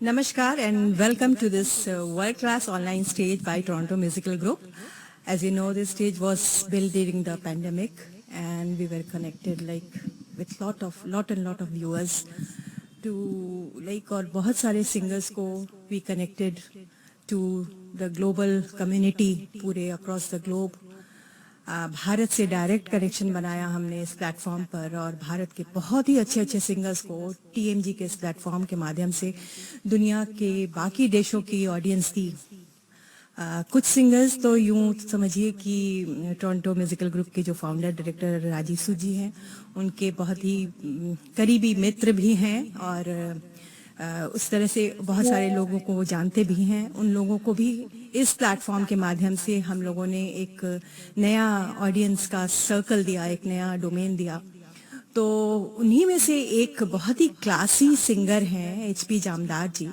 Namaskar and welcome to this world-class online stage by Toronto Musical Group. As you know, this stage was built during the pandemic, and we were connected with lot of viewers to और बहुत सारे singers को we connected to the global community पूरे across the globe. Bharat से direct connection बनाया हमने इस platform पर और भारत के बहुत ही अच्छे अच्छे सिंगर्स को टीएमजी के इस प्लेटफॉर्म के माध्यम से दुनिया के बाकी देशों की ऑडियंस थी. कुछ सिंगर्स तो यूं समझिए कि टोरंटो म्यूजिकल ग्रुप के जो फाउंडर डायरेक्टर राजीव जी हैं उनके बहुत ही करीबी मित्र भी हैं और उस तरह से बहुत सारे लोगों को वो जानते भी हैं. उन लोगों को भी इस प्लेटफॉर्म के माध्यम से हम लोगों ने एक नया ऑडियंस का सर्कल दिया, एक नया डोमेन दिया. तो उन्हीं में से एक बहुत ही क्लासी सिंगर हैं HP जामदार जी.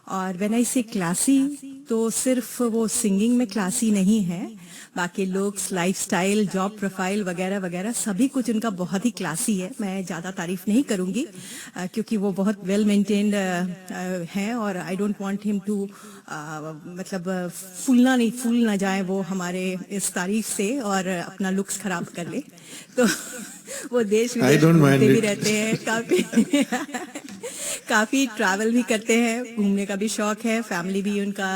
और व्हेन आई से क्लासी तो सिर्फ वो सिंगिंग में क्लासी नहीं है, बाकी लुक्स, लाइफस्टाइल, जॉब प्रोफाइल वगैरह वगैरह सभी कुछ उनका बहुत ही क्लासी है. मैं ज़्यादा तारीफ नहीं करूँगी क्योंकि वो बहुत वेल मेंटेन्ड हैं और I don't want him to मतलब फूल ना जाए वो हमारे इस तारीफ से और अपना लुक्स खराब कर ले. तो वो देश विदेश घूमते भी रहते हैं, काफ़ी ट्रैवल भी करते हैं, घूमने का भी शौक है. फैमिली भी उनका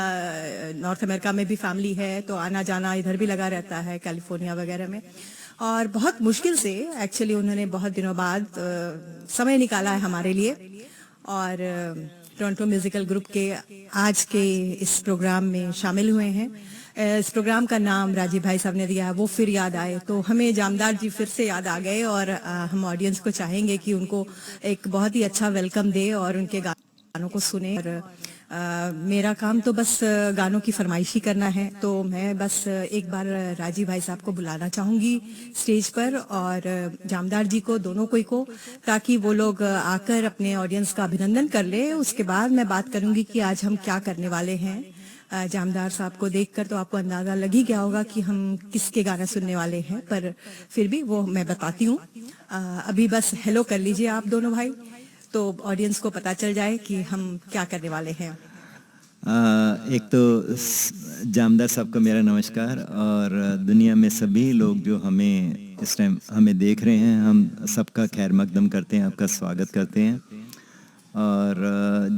नॉर्थ अमेरिका में भी फैमिली है तो आना जाना इधर भी लगा रहता है, कैलिफोर्निया वगैरह में. और बहुत मुश्किल से एक्चुअली उन्होंने बहुत दिनों बाद समय निकाला है हमारे लिए और टोरंटो म्यूजिकल ग्रुप के आज के इस प्रोग्राम में शामिल हुए हैं. इस प्रोग्राम का नाम राजीव भाई साहब ने दिया है वो फिर याद आए, तो हमें जामदार जी फिर से याद आ गए और हम ऑडियंस को चाहेंगे कि उनको एक बहुत ही अच्छा वेलकम दे और उनके गानों को सुने. और मेरा काम तो बस गानों की फरमाइशी करना है, तो मैं बस एक बार राजीव भाई साहब को बुलाना चाहूँगी स्टेज पर और जामदार जी को, दोनों को, ताकि वो लोग आकर अपने ऑडियंस का अभिनंदन कर ले. उसके बाद मैं बात करूँगी कि आज हम क्या करने वाले हैं. जामदार साहब को देखकर तो आपको अंदाज़ा लग ही गया होगा कि हम किसके गाना सुनने वाले हैं, पर फिर भी वो मैं बताती हूँ. अभी बस हेलो कर लीजिए आप दोनों भाई, तो ऑडियंस को पता चल जाए कि हम क्या करने वाले हैं. एक तो जामदार साहब को मेरा नमस्कार और दुनिया में सभी लोग जो हमें इस टाइम हमें देख रहे हैं, हम सबका खैर मकदम करते हैं, आपका स्वागत करते हैं. और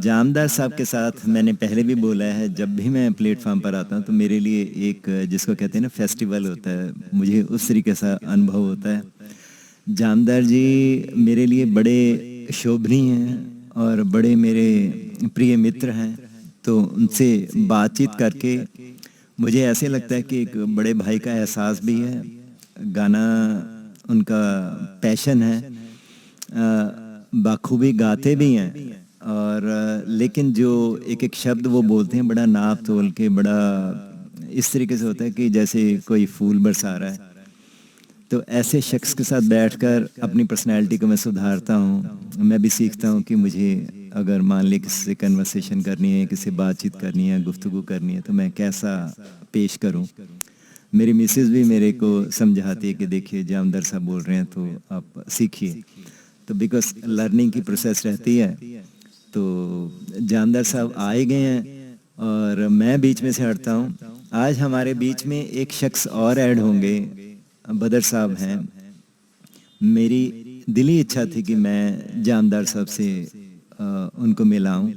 जामदार साहब के साथ मैंने पहले भी बोला है, जब भी मैं प्लेटफॉर्म पर आता हूँ तो मेरे लिए एक जिसको कहते हैं ना फेस्टिवल होता है, मुझे उस तरीके से अनुभव होता है. जामदार जी मेरे लिए बड़े शोभनीय हैं और बड़े मेरे प्रिय मित्र हैं, तो उनसे बातचीत करके मुझे ऐसे लगता है कि एक बड़े भाई का एहसास भी है. गाना उनका पैशन है, बाखूबी गाते भी हैं और लेकिन जो एक एक शब्द वो बोलते हैं बड़ा नाप तोल के, बड़ा इस तरीके से होता है कि जैसे कोई फूल बरसा रहा है. तो ऐसे शख्स के साथ बैठकर अपनी पर्सनैलिटी को मैं सुधारता हूँ. मैं भी सीखता हूँ कि मुझे अगर मान ली किसी से कन्वर्सेशन करनी है, किसी से बातचीत करनी है, गुफ्तगू करनी है, तो मैं कैसा पेश करूँ. मेरी मिसेज़ भी मेरे को समझाती है कि देखिए जामदार साहब बोल रहे हैं तो आप सीखिए. तो बिकॉज लर्निंग की प्रोसेस रहती है. तो जामदार साहब आए गए हैं और मैं बीच में से हटता हूँ. आज हमारे बीच में एक शख्स और ऐड होंगे, बदर साहब हैं. मेरी दिली इच्छा थी कि मैं जामदार साहब से उनको मिलाऊं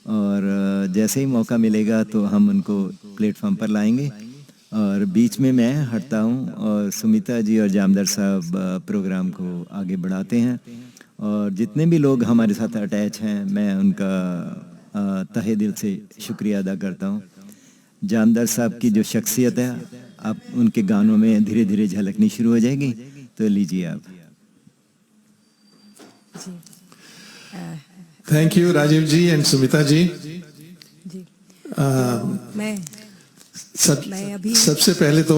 और जैसे ही मौका मिलेगा तो हम उनको प्लेटफॉर्म पर लाएंगे. और बीच में मैं हटता हूँ और सुमिता जी और जामदार साहब प्रोग्राम को आगे बढ़ाते हैं. और जितने भी लोग हमारे साथ अटैच हैं, मैं उनका तहे दिल से शुक्रिया अदा करता हूँ. जामदार साहब की जो शख्सियत है आप उनके गानों में धीरे धीरे झलकनी शुरू हो जाएगी. तो लीजिए आप. Thank you Rajiv ji and Sumita ji. सबसे पहले तो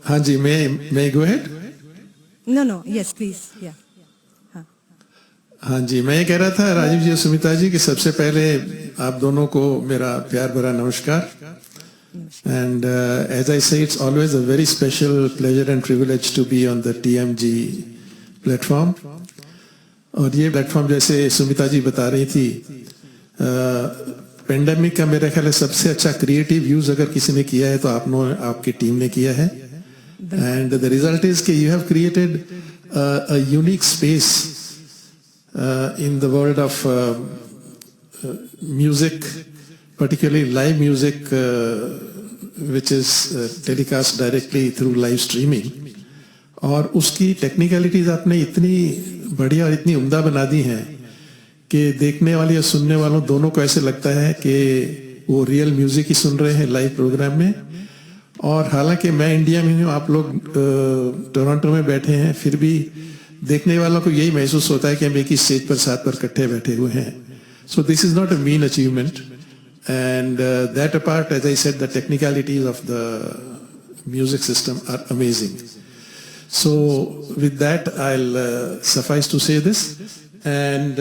हाँ जी, मैं go ahead. No yes please. हाँ जी, मैं ये कह रहा था राजीव जी और सुमिता जी कि सबसे पहले आप दोनों को मेरा प्यार भरा नमस्कार. And as I say, it's always a very special pleasure and privilege to be on the TMG platform. और ये प्लेटफॉर्म जैसे सुमिता जी बता रही थी, पेंडेमिक का मेरे ख्याल है सबसे अच्छा क्रिएटिव यूज अगर किसी ने किया है तो आपकी टीम ने किया है. एंड द रिजल्ट इज कि you have created a unique space in the world of music, particularly live music, which is telecast directly through live streaming. और उसकी टेक्निकलिटीज आपने इतनी बढ़िया और इतनी उम्दा बना दी हैं कि देखने वाले और सुनने वालों दोनों को ऐसे लगता है कि वो रियल म्यूजिक ही सुन रहे हैं लाइव प्रोग्राम में. और हालांकि मैं इंडिया में हूँ, आप लोग टोरंटो में बैठे हैं, फिर भी देखने वालों को यही महसूस होता है कि हम एक ही स्टेज पर साथ पर इकट्ठे बैठे हुए हैं. So this is not a mean achievement. And that apart, as I said, the technicalities of the music system are amazing. So with that I will suffice to say this. And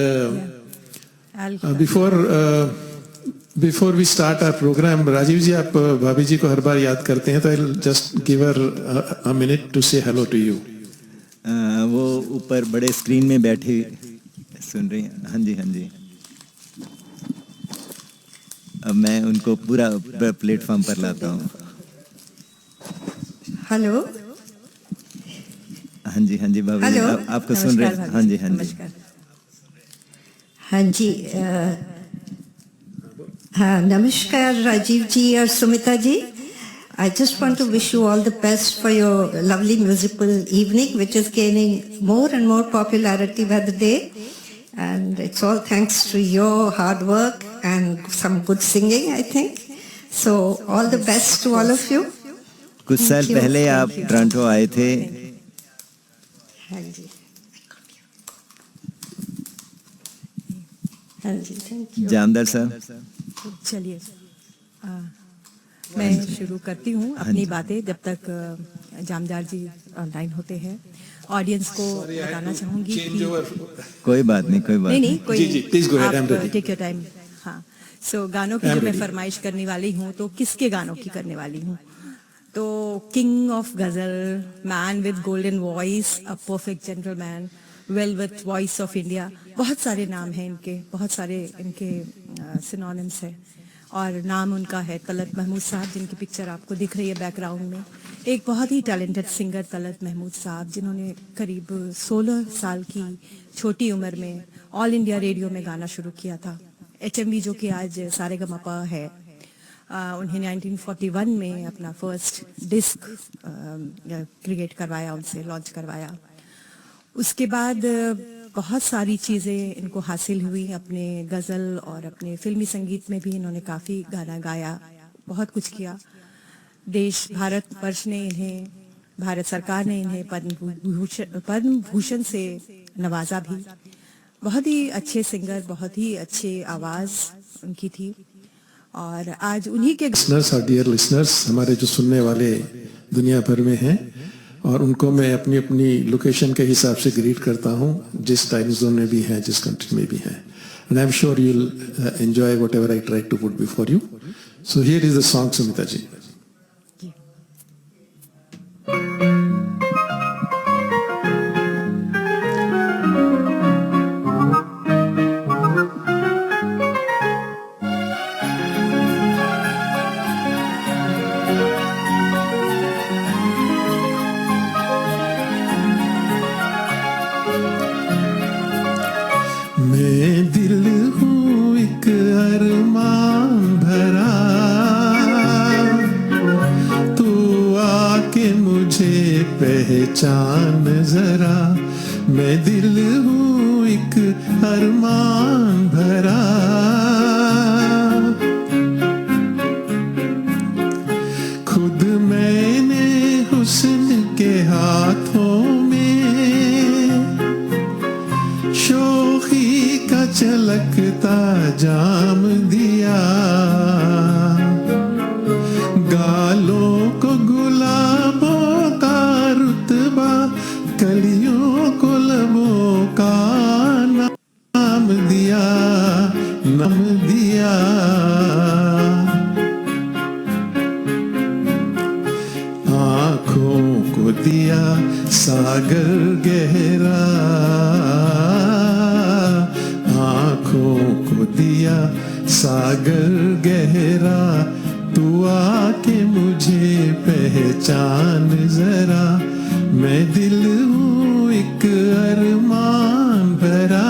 before we start our programme, Rajeev ji, आप भाभी जी को हर बार याद करते हैं, तो I will just give her a minute to say hello to you. वो ऊपर बड़े स्क्रीन में बैठे सुन रही हैं. हाँ जी, हाँ जी. अब मैं उनको पूरा प्लेटफॉर्म पर लाता हूँ. हेलो. हाँ जी, हाँ जी भाभी जी, आपको सुन रहे हैं. हाँ जी, हाँ जी. हाँ जी. हाँ, नमस्कार राजीव जी और सुमिता जी. I just want to wish you all the best for your lovely musical evening, which is gaining more and more popularity by the day. And it's all thanks to your hard work and some good singing, I think. So all the best to all of you. कुछ साल पहले आप Toronto आए थे. हाँ जी. हाँ जी, thank you. Jamdar साहब. चलिए मैं शुरू करती हूँ अपनी बातें जब तक जामदार जी ऑनलाइन होते हैं. ऑडियंस को बताना चाहूंगी कि कोई बात नहीं, कोई बात नहीं, कोई जी, please go ahead, I'm ready. Take your time. हाँ, सो गानों की जो मैं फरमाइश करने वाली हूँ, तो किसके गानों की करने वाली हूँ, तो किंग ऑफ गजल, man with golden voice, a perfect gentleman, velvet voice of India. बहुत सारे नाम हैं इनके, बहुत सारे इनके सिनोनिम्स है. और नाम उनका है तलत महमूद साहब, जिनकी पिक्चर आपको दिख रही है बैकग्राउंड में. एक बहुत ही टैलेंटेड सिंगर तलत महमूद साहब, जिन्होंने करीब 16 साल की छोटी उम्र में ऑल इंडिया रेडियो में गाना शुरू किया था. HMV जो कि आज सारेगामापा है, उन्हें 1941 में अपना फर्स्ट डिस्क क्रिएट करवाया, उनसे लॉन्च करवाया. उसके बाद बहुत सारी चीज़ें इनको हासिल हुई. अपने गज़ल और अपने फिल्मी संगीत में भी इन्होंने काफ़ी गाना गाया, बहुत कुछ किया. देश भारत वर्ष ने इन्हें, भारत सरकार ने इन्हें पद्म भूषण से नवाजा भी. बहुत ही अच्छे सिंगर, बहुत ही अच्छी आवाज़ उनकी थी. और आज उन्हीं के लिसनर्स और डियर लिसनर्स, हमारे जो सुनने वाले दुनिया भर में हैं, और उनको मैं अपनी अपनी लोकेशन के हिसाब से ग्रीट करता हूँ, जिस टाइम जोन में भी हैं, जिस कंट्री में भी हैं. And I am sure you will enjoy whatever I try to put before you. So here is the song, Sumita ji. मैं दिल हूँ एक अरमान भरा, तू आके मुझे पहचान जरा. मैं दिल हूँ एक अरमान भरा, खुद मैंने हुस्न के हाथों में शोखी का चलकता जाम दिया. गालों को गुलाबों का रुतबा, कलियों को लबों का नाम दिया, नाम दिया. आँखों को दिया सागर गहरा, आँखों को दिया सागर गहरा तू आके मुझे पहचान जरा, मैं दिल हूँ एक अरमान भरा।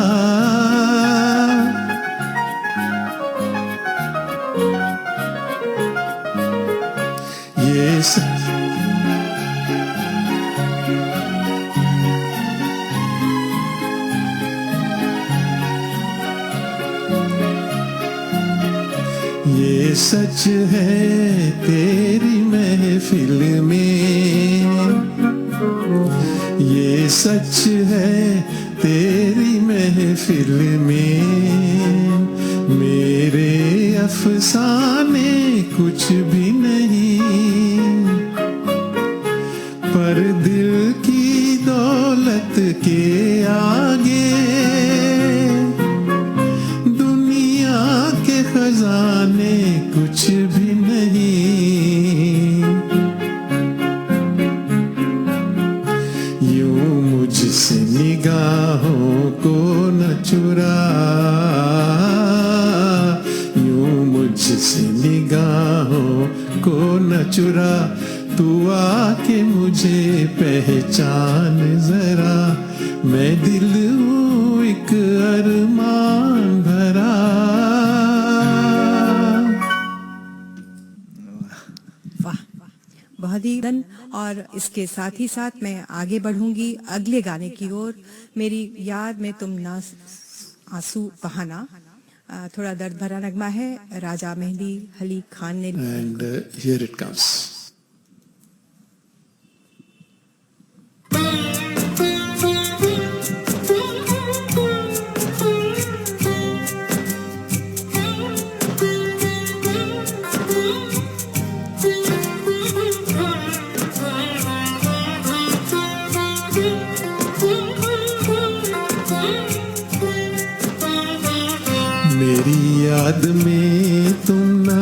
ये सच है तेरी महफिल में, ये सच है तेरी महफिल में, मेरे अफसाने कुछ भी नहीं, पर दिल की दौलत के आगे दुनिया के खजाने कुछ भी नहीं। यूं मुझसे निगाहों को न चुरा, यूं मुझसे निगाहों को न चुरा, तू आके मुझे पहचान जरा, मैं दिल हूँ एक अरमान भरा। वाह, बहुत ही धन। और इसके साथ ही साथ मैं आगे बढ़ूंगी अगले गाने की ओर। मेरी याद में तुम ना आंसू बहाना, थोड़ा दर्द भरा नगमा है, राजा मेहंदी अली खान ने। And here it comes. मेरी याद में तुम ना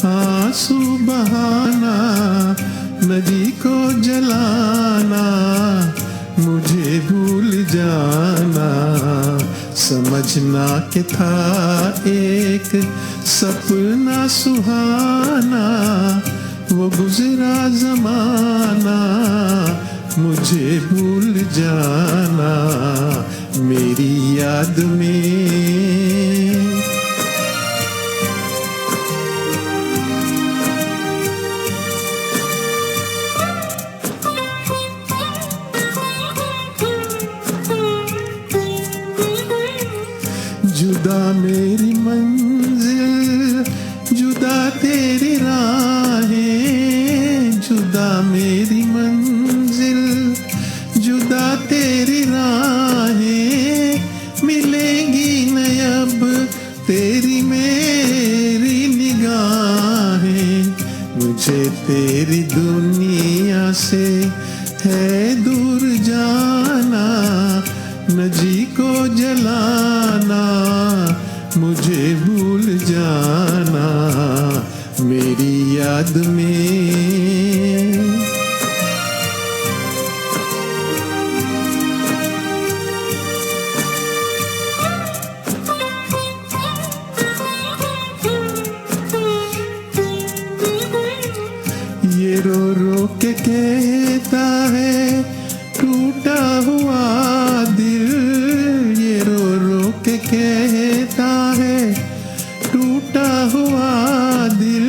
आंसू बहाना, नदी को जलाना, मुझे भूल जाना, समझना कि था एक सपना सुहाना, वो गुजरा जमाना, मुझे भूल जाना, मेरी याद में। जुदा मेरी मंजिल, जुदा तेरी राहें, जुदा मेरी मंजिल, जुदा तेरी राहें, मिलेंगी न अब तेरी मेरी निगाहें, मुझे तेरी दुनिया से है दूर जाना, नजी को जलाना, मुझे भूल जाना, मेरी याद में। ये रो रो के कहता है टूटा हुआ दिल, ये रो रो के कहता है टूटा हुआ दिल,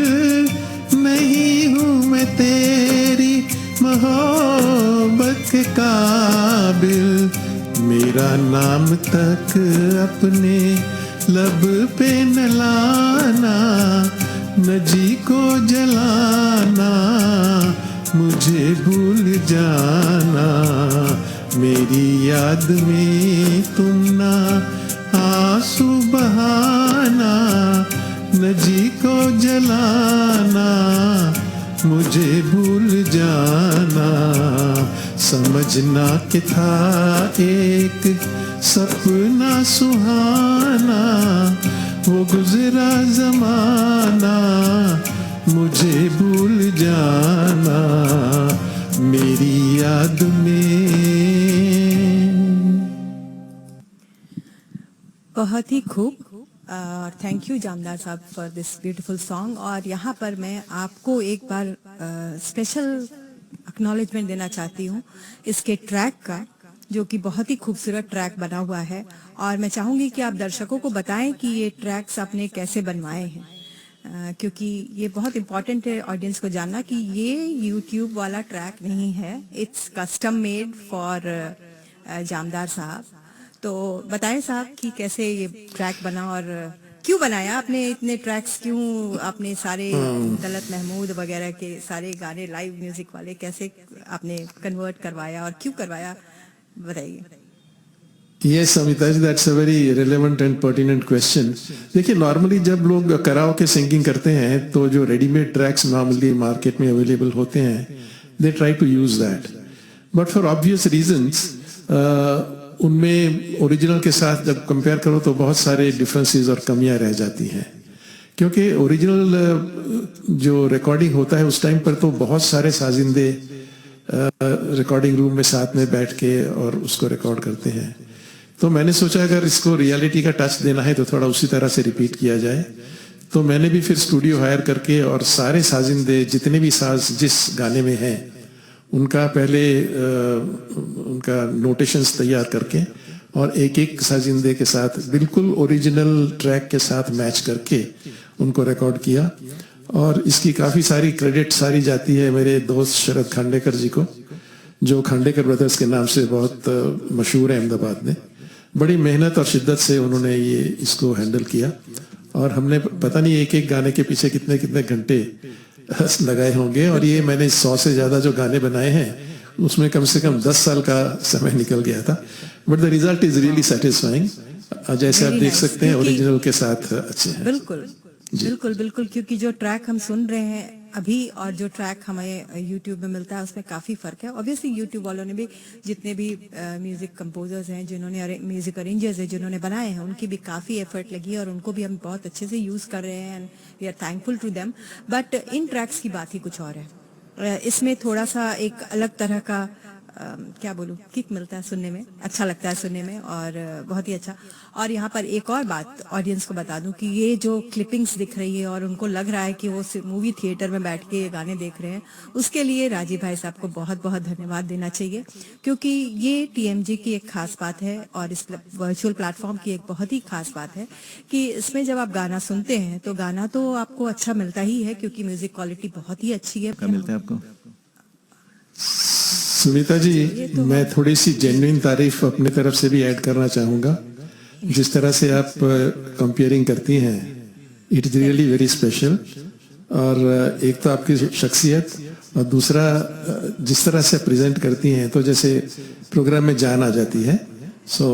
नहीं हूँ मैं तेरी मोहब्बत के काबिल, मेरा नाम तक अपने लब पे न लाना, नजी को जलाना, मुझे भूल जाना, मेरी याद में तुम ना आंसू बहाना, नजी को जलाना, मुझे भूल जाना, समझना कि था एक सपना सुहाना, वो गुजरा जमाना, मुझे भूल जाना, मेरी याद में। बहुत ही खूब। और थैंक यू जामदार साहब फॉर दिस ब्यूटीफुल सॉन्ग। और यहाँ पर मैं आपको एक बार स्पेशल एक्नॉलेजमेंट देना चाहती हूँ इसके ट्रैक का, जो कि बहुत ही खूबसूरत ट्रैक बना हुआ है। और मैं चाहूँगी कि आप दर्शकों को बताएं कि ये ट्रैक्स आपने कैसे बनवाए हैं, क्योंकि ये बहुत इम्पॉर्टेंट है ऑडियंस को जानना कि ये यूट्यूब वाला ट्रैक नहीं है, it's custom made for Jamdar साहब। तो बताएं साहब कि कैसे ये ट्रैक बना और क्यों बनाया आपने, इतने ट्रैक्स क्यों आपने सारे दलत महमूद वगैरह के सारे गाने लाइव म्यूजिक वाले कैसे आपने कन्वर्ट करवाया और क्यों करवाया, बताइए। Yes, Amita ji, that's a very relevant and pertinent question. देखिए, नॉर्मली जब लोग कराओके सिंगिंग करते हैं तो जो रेडीमेड ट्रैक्स नॉर्मली मार्केट में अवेलेबल होते हैं, they try to use that, but for obvious reasons उनमें ओरिजिनल के साथ जब कंपेयर करो तो बहुत सारे डिफरेंसेस और कमियां रह जाती हैं, क्योंकि ओरिजिनल जो रिकॉर्डिंग होता है उस टाइम पर तो बहुत सारे साजिंदे रिकॉर्डिंग रूम में साथ में बैठ के और उसको रिकॉर्ड करते हैं। तो मैंने सोचा अगर इसको रियलिटी का टच देना है तो थोड़ा उसी तरह से रिपीट किया जाए। तो मैंने भी फिर स्टूडियो हायर करके और सारे साजिंदे जितने भी साज जिस गाने में हैं उनका पहले उनका नोटेशंस तैयार करके और एक एक साजिंदे के साथ बिल्कुल ओरिजिनल ट्रैक के साथ मैच करके उनको रिकॉर्ड किया। और इसकी काफ़ी सारी क्रेडिट सारी जाती है मेरे दोस्त शरद खांडेकर जी को, जो खांडेकर ब्रदर्स के नाम से बहुत मशहूर है अहमदाबाद में। बड़ी मेहनत और शिद्दत से उन्होंने ये इसको हैंडल किया और हमने पता नहीं एक एक गाने के पीछे कितने कितने घंटे लगाए होंगे। और ये मैंने 100 से ज़्यादा जो गाने बनाए हैं उसमें कम से कम 10 साल का समय निकल गया था, but the result is really satisfying. जैसे आप देख सकते हैं ओरिजिनल के साथ अच्छे हैं। बिल्कुल बिल्कुल बिल्कुल, क्योंकि जो ट्रैक हम सुन रहे हैं अभी और जो ट्रैक हमें यूट्यूब में मिलता है उसमें काफ़ी फ़र्क है। ऑब्वियसली यूट्यूब वालों ने भी जितने भी म्यूज़िक कंपोजर्स हैं, जिन्होंने म्यूज़िक अरेंजर्स हैं जिन्होंने बनाए हैं, उनकी भी काफ़ी एफर्ट लगी और उनको भी हम बहुत अच्छे से यूज़ कर रहे हैं and we are thankful to them. But इन ट्रैक्स की बात ही कुछ और है, इसमें थोड़ा सा एक अलग तरह का क्या बोलूँ, किक मिलता है सुनने में, अच्छा लगता है सुनने में और बहुत ही अच्छा। और यहाँ पर एक और बात ऑडियंस को बता दूं कि ये जो क्लिपिंग्स दिख रही है और उनको लग रहा है कि वो मूवी थिएटर में बैठ के ये गाने देख रहे हैं, उसके लिए राजीव भाई साहब को बहुत बहुत धन्यवाद देना चाहिए, क्योंकि ये टीएमजी की एक खास बात है और इस वर्चुअल प्लेटफॉर्म की एक बहुत ही खास बात है कि इसमें जब आप गाना सुनते हैं तो गाना तो आपको अच्छा मिलता ही है, क्योंकि म्यूजिक क्वालिटी बहुत ही अच्छी है। क्या मिलता है आपको? सुमिता जी, मैं थोड़ी सी जेन्युइन तारीफ अपने तरफ से भी ऐड करना चाहूँगा। जिस तरह से आप कंपेयरिंग करती हैं, it is really very special. और एक तो आपकी शख्सियत और दूसरा जिस तरह से प्रेजेंट करती हैं, तो जैसे प्रोग्राम में जान आ जाती है। So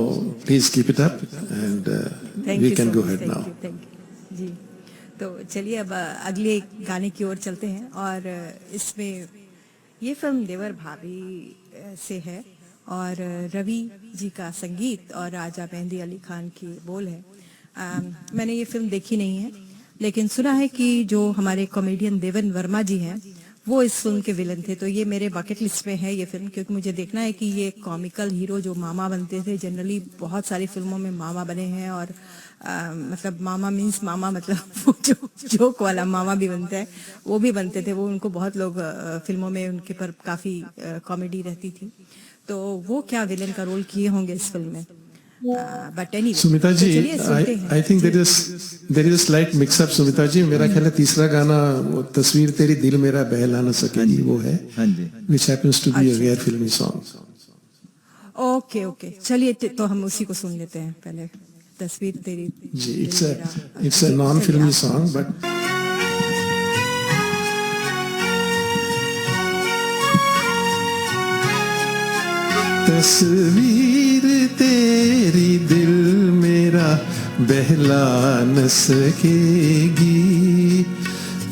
please keep it up and we can go ahead now. जी, तो चलिए अब अगले गाने की ओर चलते हैं। और इसमें ये फिल्म देवर भाभी से है और रवि जी का संगीत और राजा मेहंदी अली खान की बोल है। मैंने ये फिल्म देखी नहीं है, लेकिन सुना है कि जो हमारे कॉमेडियन देवन वर्मा जी हैं वो इस फिल्म के विलन थे। तो ये मेरे बकेट लिस्ट में है ये फिल्म, क्योंकि मुझे देखना है कि ये कॉमिकल हीरो जो मामा बनते थे, जनरली बहुत सारी फिल्मों में मामा बने हैं और मतलब मामा मीन्स मामा मतलब वो जो जोक वाला मामा भी बनता है वो भी बनते थे। वो उनको बहुत लोग फिल्मों में उनके पर काफ़ी कॉमेडी रहती थी, तो वो क्या विलन का रोल किए होंगे इस फिल्म में। But anyway Sumita ji, I think there is a slight mix up. Sumita ji, मेरा ख्याल है तीसरा गाना वो तस्वीर तेरी दिल मेरा बहला न सकेगी वो है, which happens to be a where filmi song. Okay okay, चलिए तो हम उसी को सुन लेते हैं पहले, तस्वीर तेरी। जी, इट्स अ नॉन फिल्मी सॉन्ग बट तस्वीर तेरी दिल मेरा बहला न सकेगी,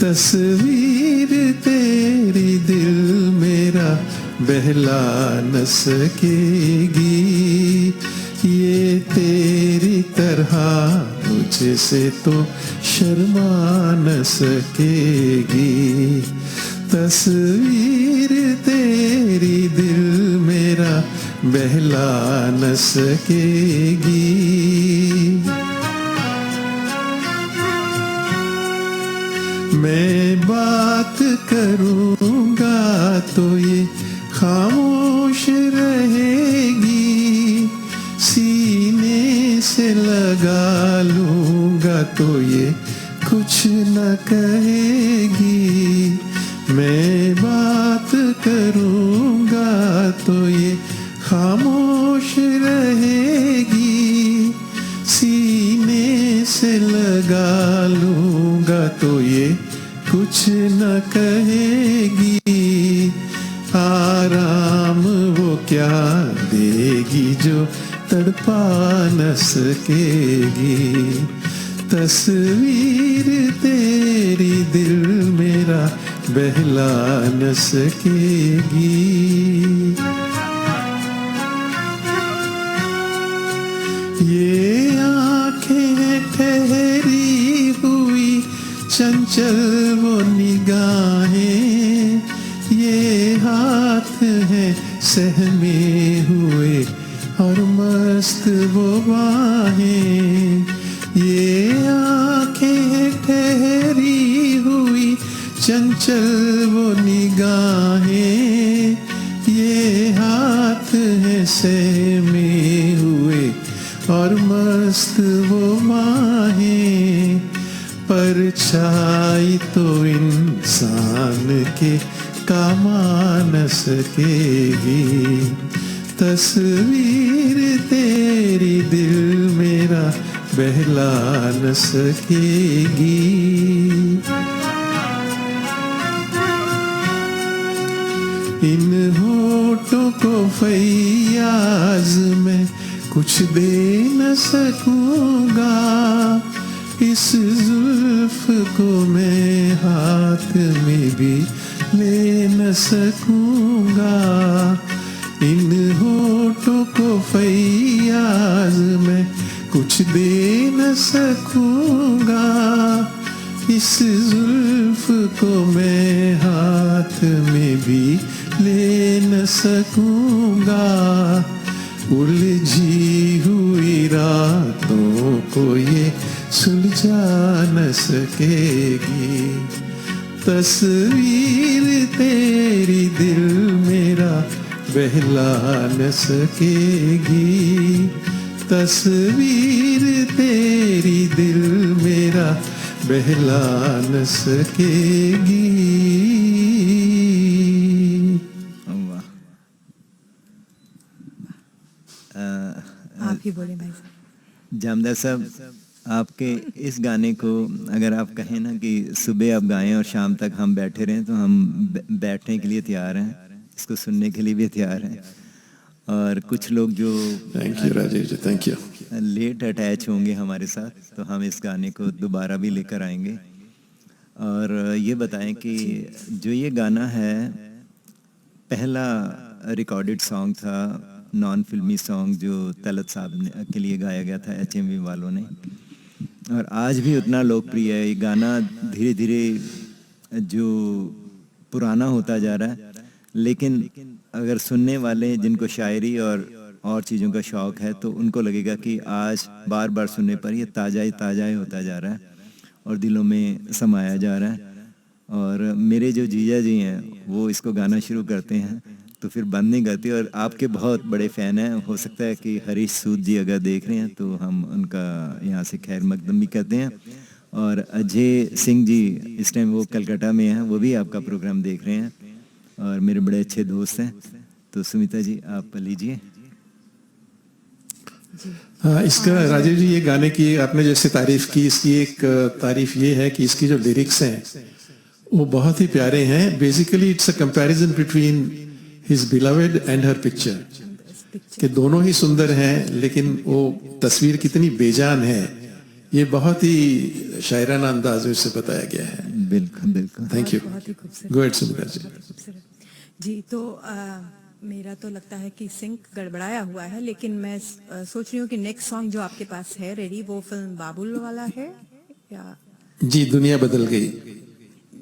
तस्वीर तेरी दिल मेरा बहला न सकेगी, ये तेरी तरह मुझसे तो शर्मा न सकेगी, तस्वीर तेरी दिल मेरा बहला न सकेगी। मैं बात करूंगा तो ये खामोश रहेगी, सीने से लगा लूंगा तो ये कुछ न कहेगी। मैं बात करूंगा तो ये खामोश रहेगी, सीने से लगा लूंगा तो ये कुछ न कहेगी। आराम वो क्या देगी जो तड़पा न सकेगी, तस्वीर तेरी दिल मेरा बहला न सकेगी। ये आंखें ठहरी हुई चंचल वो निगाहें, ये हाथ हैं सहमे हुए और मस्त वो बाहें। ये आंखें ठहरी हुई चंचल वो निगाहें, ये हाथ हैं सहमे हुए और मस्त वो बाहें। परछाई तो इंसान के कामा न सकेगी, तस्वीर तेरी दिल मेरा बहला न सकेगी। इन होठों को फैयाज में कुछ दे न सकूंगा, इस जुल्फ को मैं हाथ में भी ले न सकूंगा। इन होठों को फैयाज में कुछ दे न सकूंगा, इस जुल्फ को मैं हाथ में भी ले न सकूंगा। उलझी हुई रातों को ये सुलझा न सकेगी, तस्वीर तेरी दिल मेरा बहला न सकेगी, तस्वीर तेरी दिल मेरा बहला न सकेगी। आप ही बोले भाई साहब। जामदार साहब, आपके इस गाने को अगर आप कहें ना कि सुबह आप गाएं और शाम तक हम बैठे रहें, तो हम बैठने के लिए तैयार हैं, इसको सुनने के लिए भी तैयार हैं। और कुछ लोग जो thank you Rajiv ji, thank you. Late attach होंगे हमारे साथ, तो हम इस गाने को दोबारा भी लेकर आएंगे। और ये बताएं कि जो ये गाना है पहला रिकॉर्डेड सॉन्ग था, नॉन फिल्मी सॉन्ग जो तलत साहब के लिए गाया गया था HMV वालों ने, और आज भी उतना लोकप्रिय है। ये गाना धीरे धीरे जो पुराना होता जा रहा है, लेकिन अगर सुनने वाले जिनको शायरी और चीज़ों का शौक़ है तो उनको लगेगा कि आज बार बार सुनने पर ये ताज़ा ही होता जा रहा है और दिलों में समाया जा रहा है। और मेरे जो जीजा जी हैं वो इसको गाना शुरू करते हैं तो फिर बंद नहीं करते, और आपके बहुत बड़े फ़ैन हैं। हो सकता है कि हरीश सूद जी अगर देख रहे हैं तो हम उनका यहाँ से खैर मकदम भी कहते हैं। और अजय सिंह जी इस टाइम वो कलकत्ता में हैं, वो भी आपका प्रोग्राम देख रहे हैं और मेरे बड़े अच्छे दोस्त हैं। तो सुमिता जी आप लीजिए। हाँ, इसका राजीव जी ये गाने की आपने जैसे तारीफ की, इसकी एक तारीफ ये है कि इसकी जो लिरिक्स हैं वो बहुत ही प्यारे हैं। Basically it's a comparison between his beloved and her picture, कि दोनों ही सुंदर हैं लेकिन वो तस्वीर कितनी बेजान है, ये बहुत ही शायराना अंदाज में से बताया गया है। बिल्कुल बिल्कुल, थैंक यू। बहुत ही खूबसूरत। गो अहेड सुमिता जी। जी, तो मेरा तो लगता है कि सिंक गड़बड़ाया हुआ है, लेकिन मैं सोच रही हूँ कि नेक्स्ट सॉन्ग जो आपके पास है रेडी, वो फिल्म बाबुल वाला है या? जी, दुनिया बदल गई।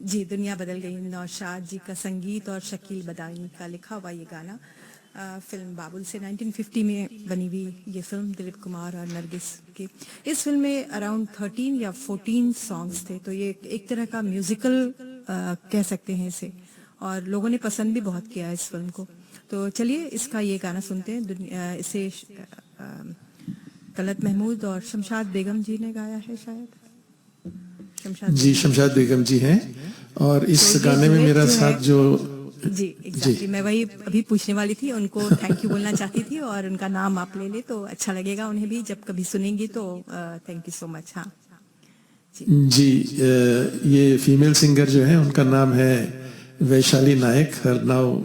जी, दुनिया बदल गई, नौशाद जी का संगीत और शकील बदायूं का लिखा हुआ ये गाना। फिल्म बाबुल से 1950 में बनी हुई ये फिल्म दिलीप कुमार और नरगिस की। इस फिल्म में अराउंड 13 या 14 सॉन्ग्स थे, तो ये एक तरह का म्यूजिकल कह सकते हैं इसे, और लोगों ने पसंद भी बहुत किया इस फिल्म को। तो चलिए इसका ये गाना सुनते हैं। इसे तलत महमूद और शमशाद बेगम जी ने गाया है शायद। जी, शमशाद बेगम जी हैं, और इस गाने में मेरा साथ जो जी एग्जैक्टली मैं वही अभी पूछने वाली थी, उनको थैंक यू बोलना चाहती थी, और उनका नाम आप ले ले तो अच्छा लगेगा उन्हें भी, जब कभी सुनेंगी तो थैंक यू सो मच। हाँ जी, ये फीमेल सिंगर जो है उनका नाम है Vaishali Nayak. Her now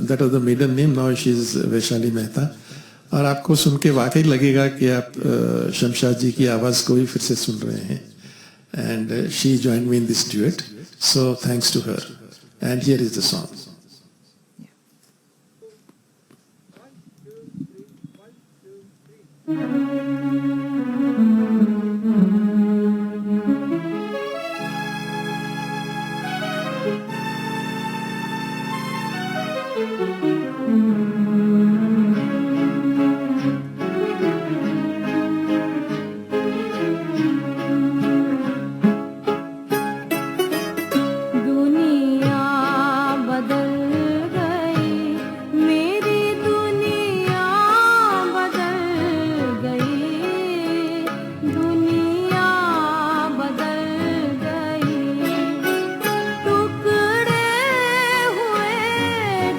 that was the maiden name, now she is Vaishali Mehta. और आपको सुन के वाकई लगेगा कि आप शमशाद जी की आवाज को ही फिर से सुन रहे हैं। And she joined me in this duet, so thanks to her. And here is the song. दुनिया बदल गई, मेरी दुनिया बदल गई, दुनिया बदल गई। टुकड़े हुए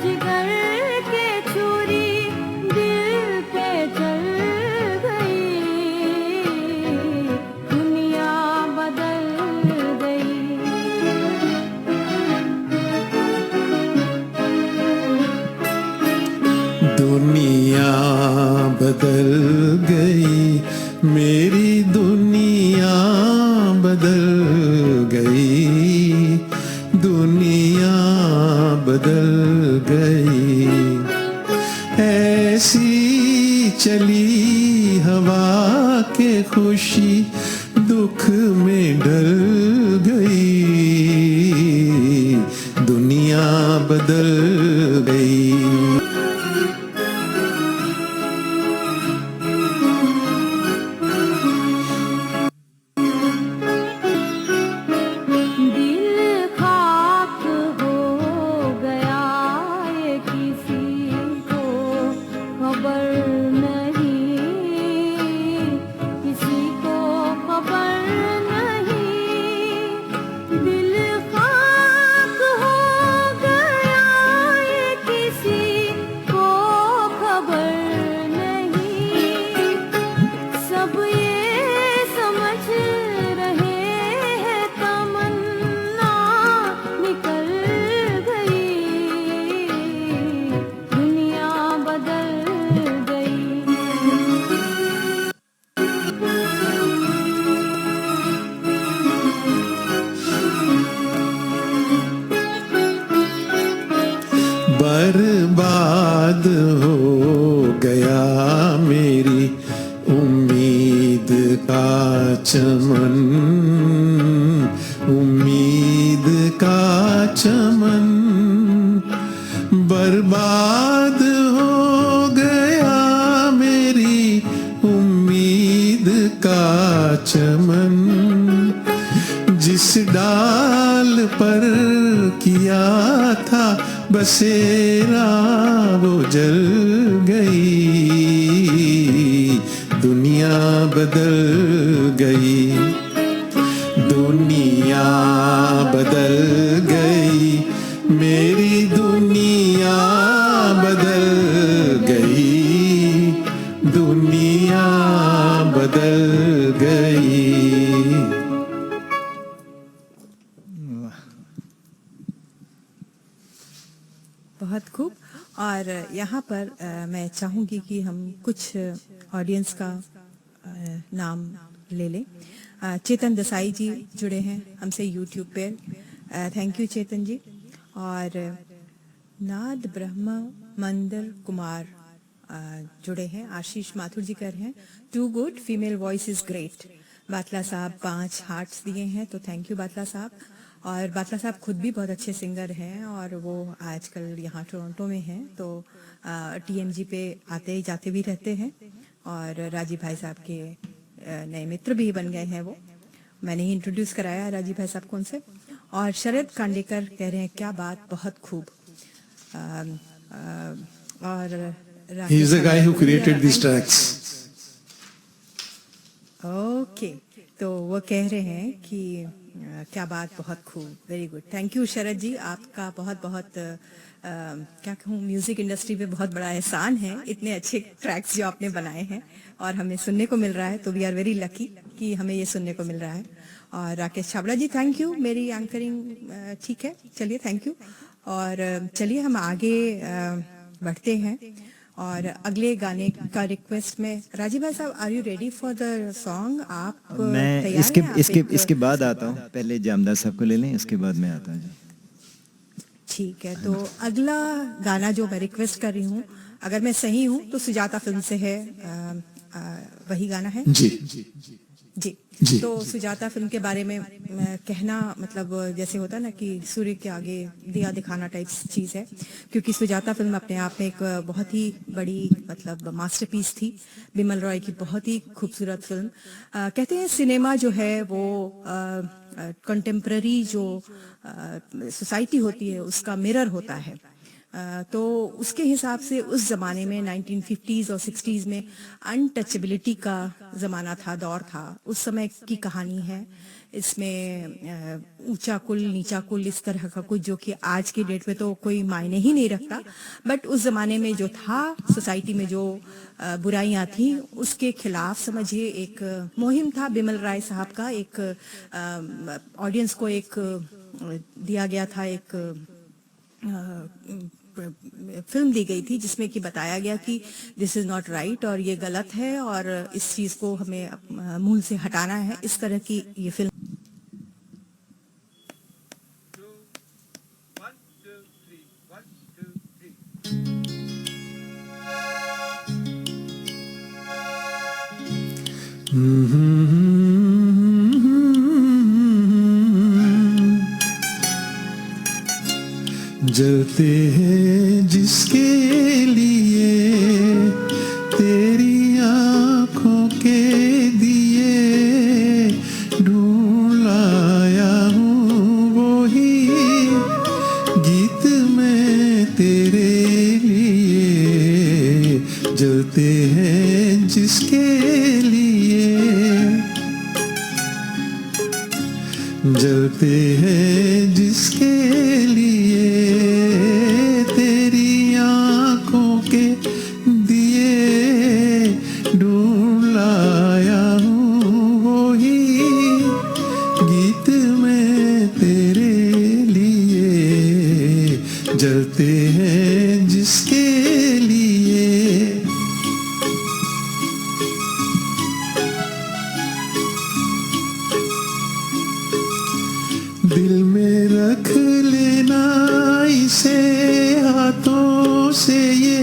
जिगर के छुरी दिल पे चल गई, दुनिया बदल गई। दुनिया बदल गई, मेरी दुनिया बदल गई, दुनिया बदल गई। ऐसी चली हवा के खुशी दुख में ढल गई, दुनिया बदल गई। दिल खाक हो गया ये किसी को खबर नहीं, किसी को खबर नहीं। दिल खाक हो गया ये किसी को खबर नहीं। सब ये समझ रहे हैं तमन्ना निकल गई, दुनिया बदल गई। बर्बाद हो गया मेरी उम्मीद का चमन, उम्मीद का चमन। बर्बाद हो गया मेरी उम्मीद का चमन। जिस डाल पर किया था बसेरा वो जल गई, दुनिया बदल गई, दुनिया बदल गई, मेरी दुनिया बदल गई, दुनिया बदल गई। बहुत खूब। और यहाँ पर मैं चाहूँगी कि हम कुछ ऑडियंस का नाम ले लें। चेतन देसाई जी जुड़े हैं हमसे यूट्यूब पे, थैंक यू चेतन जी। और नाद ब्रह्म मंदिर कुमार जुड़े हैं, आशीष माथुर जी कर हैं, too good female voice is great. Batla sahab 5 hearts दिए हैं, तो थैंक यू बातला साहब। और बात्रा साहब खुद भी बहुत अच्छे सिंगर हैं और वो आजकल यहाँ टोरंटो में हैं, तो TMG पे आते ही जाते भी रहते हैं और राजीव भाई साहब के नए मित्र भी बन गए हैं। वो मैंने ही इंट्रोड्यूस कराया राजीव भाई साहब को उनसे। और शरद कांडेकर कह रहे हैं क्या बात, बहुत खूब। और He is the guy who created these tracks. Okay, तो वो कह रहे हैं कि क्या बात, बहुत खूब, वेरी गुड। थैंक यू शरद जी, आपका बहुत बहुत क्या कहूँ, म्यूजिक इंडस्ट्री पे बहुत बड़ा एहसान है, इतने अच्छे ट्रैक्स जो आपने बनाए हैं और हमें सुनने को मिल रहा है, तो वी आर वेरी लकी कि हमें ये सुनने को मिल रहा है। और राकेश छाबड़ा जी थैंक यू, मेरी एंकरिंग ठीक है, चलिए थैंक यू। और चलिए हम आगे बढ़ते हैं और अगले गाने का रिक्वेस्ट में राजीव भाई साहब, are you ready for the song? आप मैं तैयार इसके हैं? आप इसके एक- इसके बाद आता हूँ, पहले जामदार साहब को ले लें, इसके बाद मैं आता हूँ जी। ठीक है, तो अगला गाना जो मैं रिक्वेस्ट कर रही हूँ, अगर मैं सही हूँ तो सुजाता फिल्म से है, वही गाना है जी जी। तो सुजाता फिल्म के बारे में कहना मतलब जैसे होता है ना कि सूर्य के आगे दिया दिखाना टाइप चीज है, क्योंकि सुजाता फिल्म अपने आप में एक बहुत ही बड़ी मतलब मास्टरपीस थी। बिमल रॉय की बहुत ही खूबसूरत फिल्म। कहते हैं सिनेमा जो है वो कंटेम्प्ररी जो सोसाइटी होती है उसका मिरर होता है। तो उसके हिसाब से उस जमाने में 1950s और 60s में अनटचेबिलिटी का जमाना था, दौर था, उस समय की कहानी है। इसमें ऊंचा कुल नीचा कुल इस तरह का कुछ, जो कि आज के डेट में तो कोई मायने ही नहीं रखता, बट उस जमाने में जो था, सोसाइटी में जो बुराइयां थी उसके खिलाफ समझिए एक मुहिम था। बिमल राय साहब का एक ऑडियंस को एक दिया गया था, एक फिल्म दी गई थी जिसमें कि बताया गया कि दिस इज नॉट राइट और ये गलत है और इस चीज को हमें मूल से हटाना है। इस तरह की ये फिल्म। जलते हैं जिसके लिए तेरी आंखों के दिए, ढूंढ लाया हूँ वही गीत मैं तेरे लिए। जलते हैं जिसके लिए, जलते हैं जिसके लिए तेरी आंखों के दिए, ढूंढ लाया हूँ वही गीत मैं तेरे लिए। जलते हैं जिसके लिए। दिल में रख लेना इसे, हाथों से ये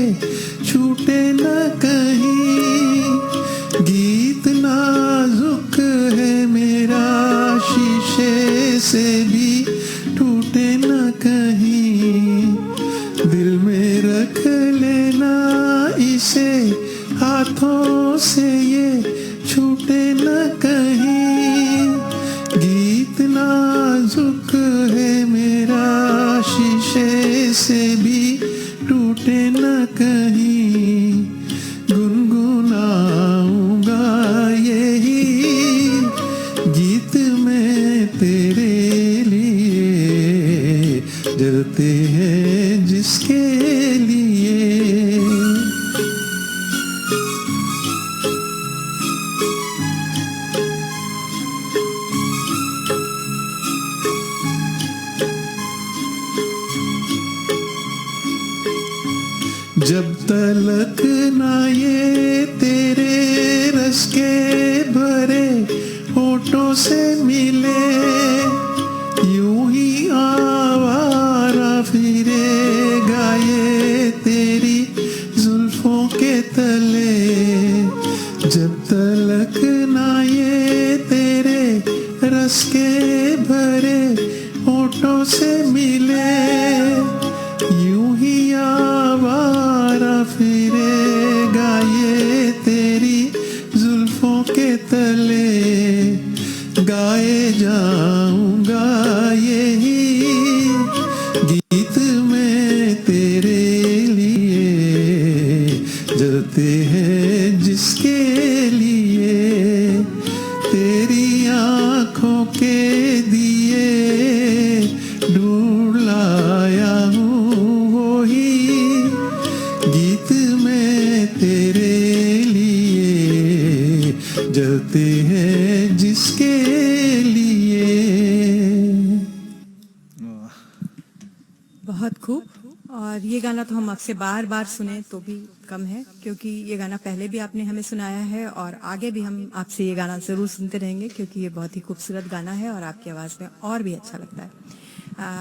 छूटे न कहीं। गीत नाजुक है मेरा, शीशे से भी टूटे न कहीं। दिल में रख लेना इसे, हाथों से ये छूटे न कहीं। गीत नाजुक है मेरा, शीशे से भी टूटे न कहीं। गुनगुनाऊंगा यही गीत मैं तेरे लिए। जलते हैं जिसके लिए। जब तलक ना ये तेरे रस के भरे होठों से मिले, यूं ही आवारा फिरेगा ये तेरी जुल्फों के तले। जब तलक ना ये तेरे रस के भरे खूब। और ये गाना तो हम आपसे बार बार सुने तो भी कम है, क्योंकि ये गाना पहले भी आपने हमें सुनाया है और आगे भी हम आपसे ये गाना ज़रूर सुनते रहेंगे, क्योंकि ये बहुत ही खूबसूरत गाना है और आपकी आवाज़ में और भी अच्छा लगता है।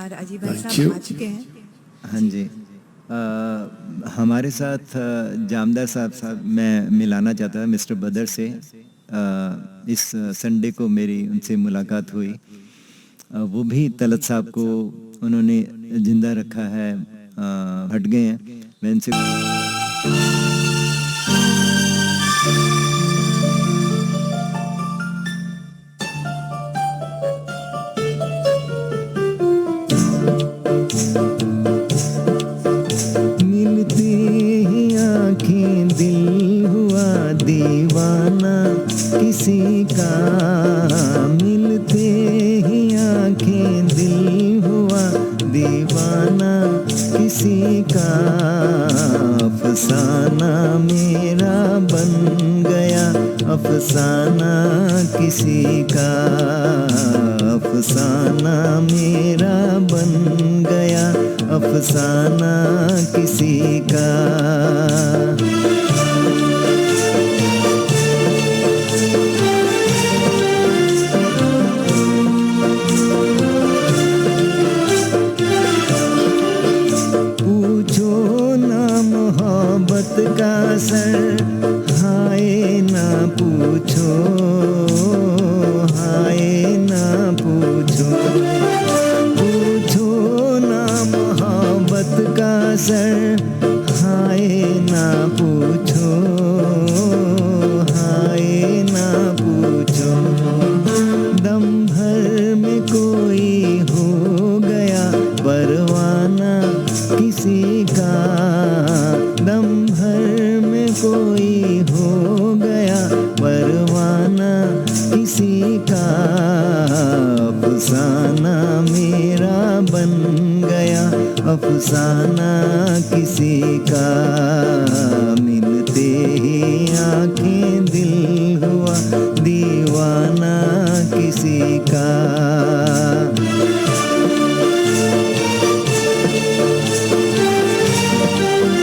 राजीव भाई Thank साहब you. आ चुके हैं। हाँ जी। हमारे साथ जामदार साहब मैं मिलाना चाहता मिस्टर बदर से। इस संडे को मेरी उनसे मुलाकात हुई। वो भी तलत साहब को उन्होंने जिंदा रखा है, हट गए हैं। मैं उनसे मिलते ही आंखें दिल हुआ दीवाना किसी का, मिलते ही आंखें दिल हुआ दीवाना किसी का, अफसाना मेरा बन गया अफसाना किसी का, अफसाना मेरा बन गया अफसाना किसी का। पूछो ना मोहब्बत का सर, हाय ना पूछो, हाय ना पूछो, पूछो ना मोहब्बत का सर, हाय ना पूछो, हाय ना पूछो, दम भर में कोई हो गया परवाना किसी का, दम भर में कोई हो गया परवाना किसी का, अफसाना मेरा बन गया अफसाना किसी का।